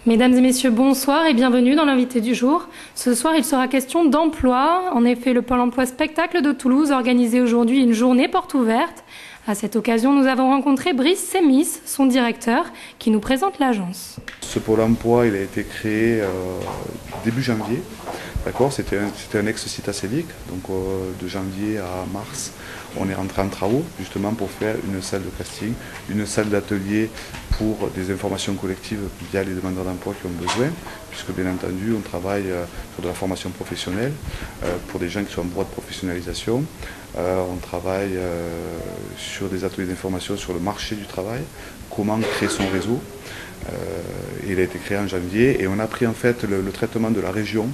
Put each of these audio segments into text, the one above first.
Mesdames et messieurs, bonsoir et bienvenue dans l'invité du jour. Ce soir, il sera question d'emploi. En effet, le Pôle emploi spectacle de Toulouse organise aujourd'hui une journée porte ouverte. À cette occasion, nous avons rencontré Brice Sémis, son directeur, qui nous présente l'agence. Ce Pôle emploi, il a été créé début janvier. C'était un ex-site acélique, donc de janvier à mars, on est rentré en travaux justement pour faire une salle de casting, une salle d'atelier pour des informations collectives via les demandeurs d'emploi qui ont besoin, puisque bien entendu on travaille sur de la formation professionnelle pour des gens qui sont en voie de professionnalisation. On travaille sur des ateliers d'information sur le marché du travail, comment créer son réseau. Il a été créé en janvier et on a pris en fait le traitement de la région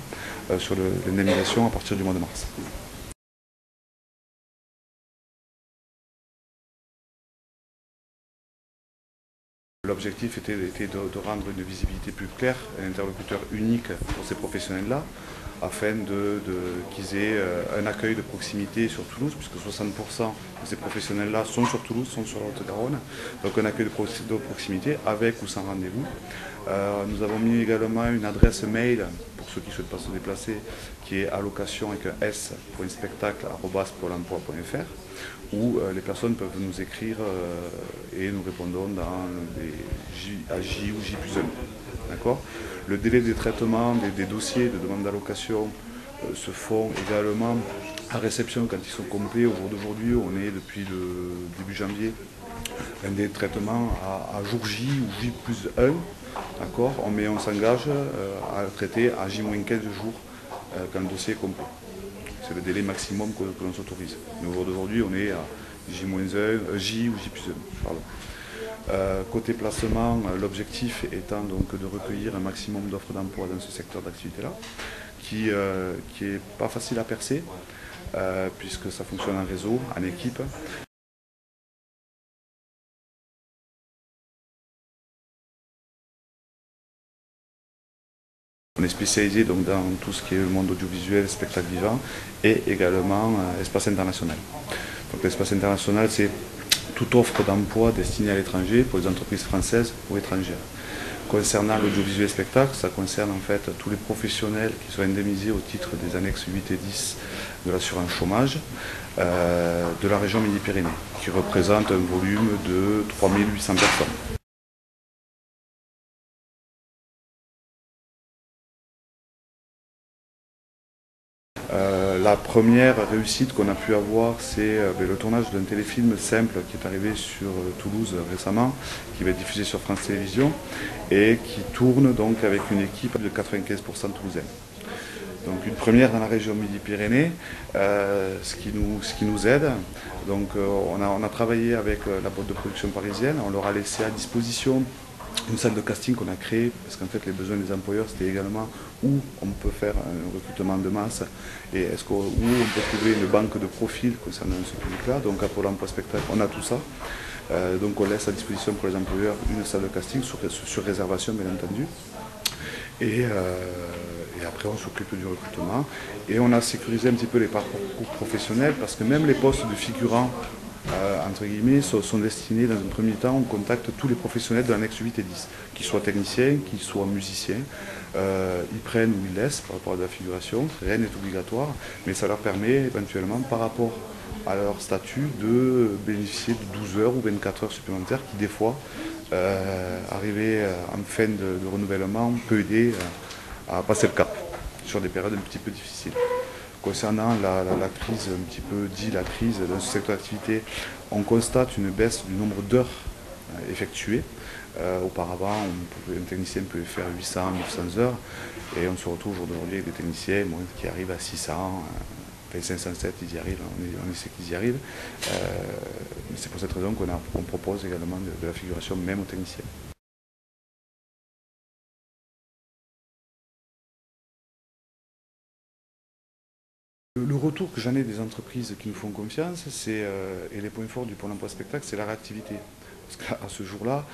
sur l'indemnisation à partir du mois de mars. L'objectif était de rendre une visibilité plus claire, un interlocuteur unique pour ces professionnels-là, afin qu'ils aient un accueil de proximité sur Toulouse, puisque 60% de ces professionnels-là sont sur Toulouse, sont sur la Haute-Garonne, donc un accueil de proximité avec ou sans rendez-vous. Nous avons mis également une adresse mail pour ceux qui ne souhaitent pas se déplacer, qui est allocation avec un s.spectacle@polemploi.fr, où les personnes peuvent nous écrire et nous répondons dans à J ou J+1. D'accord ? Le délai de traitement des dossiers de demande d'allocation se font également à réception quand ils sont complets. Au jour d'aujourd'hui, on est depuis le début janvier un délai de traitement à jour J ou J+1. D'accord ? Mais on s'engage à traiter à J-15 jours quand le dossier est complet. C'est le délai maximum que l'on s'autorise. Mais au jour d'aujourd'hui, on est à J-1, J ou J+1. Pardon. Côté placement, l'objectif étant donc de recueillir un maximum d'offres d'emploi dans ce secteur d'activité-là, qui n'est pas facile à percer, puisque ça fonctionne en réseau, en équipe. On est spécialisé donc dans tout ce qui est le monde audiovisuel, spectacle vivant et également espace international. Donc l'espace international, c'est toute offre d'emploi destinée à l'étranger pour les entreprises françaises ou étrangères. Concernant l'audiovisuel spectacle, ça concerne en fait tous les professionnels qui sont indemnisés au titre des annexes 8 et 10 de l'assurance chômage de la région Midi-Pyrénées, qui représente un volume de 3800 personnes. La première réussite qu'on a pu avoir, c'est le tournage d'un téléfilm simple qui est arrivé sur Toulouse récemment, qui va être diffusé sur France Télévisions et qui tourne donc avec une équipe de 95% toulousaine. Donc une première dans la région Midi-Pyrénées, ce qui nous aide. Donc on a travaillé avec la boîte de production parisienne, on leur a laissé à disposition une salle de casting qu'on a créée, parce qu'en fait les besoins des employeurs c'était également où on peut faire un recrutement de masse et où on peut trouver une banque de profils concernant ce public-là. Donc à Pôle emploi spectacle, on a tout ça. Donc on laisse à disposition pour les employeurs une salle de casting sur réservation bien entendu. Et après on s'occupe du recrutement. Et on a sécurisé un petit peu les parcours professionnels parce que même les postes de figurants entre guillemets, sont destinés dans un premier temps, on contacte tous les professionnels de l'annexe 8 et 10, qu'ils soient techniciens, qu'ils soient musiciens, ils prennent ou ils laissent par rapport à la figuration, rien n'est obligatoire, mais ça leur permet éventuellement par rapport à leur statut de bénéficier de 12 heures ou 24 heures supplémentaires qui des fois, arrivé en fin de renouvellement, peut aider à passer le cap sur des périodes un petit peu difficiles. Concernant la crise, un petit peu la crise dans ce secteur d'activité, on constate une baisse du nombre d'heures effectuées. Auparavant, un technicien pouvait faire 800, 900 heures et on se retrouve aujourd'hui avec des techniciens qui arrivent à 600, 507, ils y arrivent, on sait qu'ils y arrivent. C'est pour cette raison qu'on propose également de la figuration même aux techniciens. Le retour que j'en ai des entreprises qui nous font confiance, et les points forts du Pôle emploi spectacle, c'est la réactivité. Parce qu'à ce jour-là,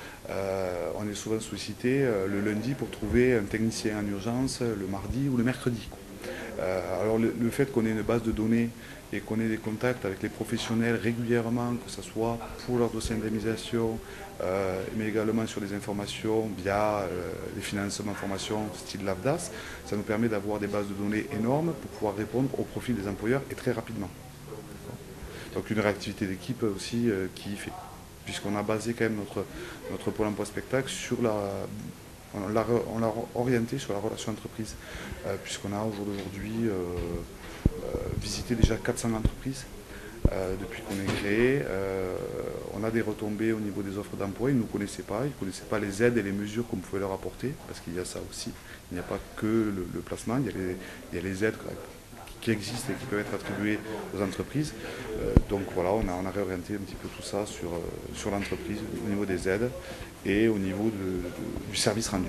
on est souvent sollicité le lundi pour trouver un technicien en urgence le mardi ou le mercredi. Alors le fait qu'on ait une base de données et qu'on ait des contacts avec les professionnels régulièrement, que ce soit pour leur dossier d'indemnisation, mais également sur les informations via les financements formation style l'AFDAS, ça nous permet d'avoir des bases de données énormes pour pouvoir répondre au profil des employeurs et très rapidement. Donc une réactivité d'équipe aussi qui y fait. Puisqu'on a basé quand même notre Pôle emploi spectacle sur on l'a orienté sur la relation entreprise, puisqu'on a au jour d'aujourd'hui visité déjà 400 entreprises depuis qu'on est créé. On a des retombées au niveau des offres d'emploi, ils ne nous connaissaient pas, ils ne connaissaient pas les aides et les mesures qu'on pouvait leur apporter, parce qu'il y a ça aussi, il n'y a pas que le placement, il y a les aides qui existent et qui peuvent être attribuées aux entreprises. Donc voilà, on a réorienté un petit peu tout ça sur l'entreprise, au niveau des aides et au niveau du service rendu.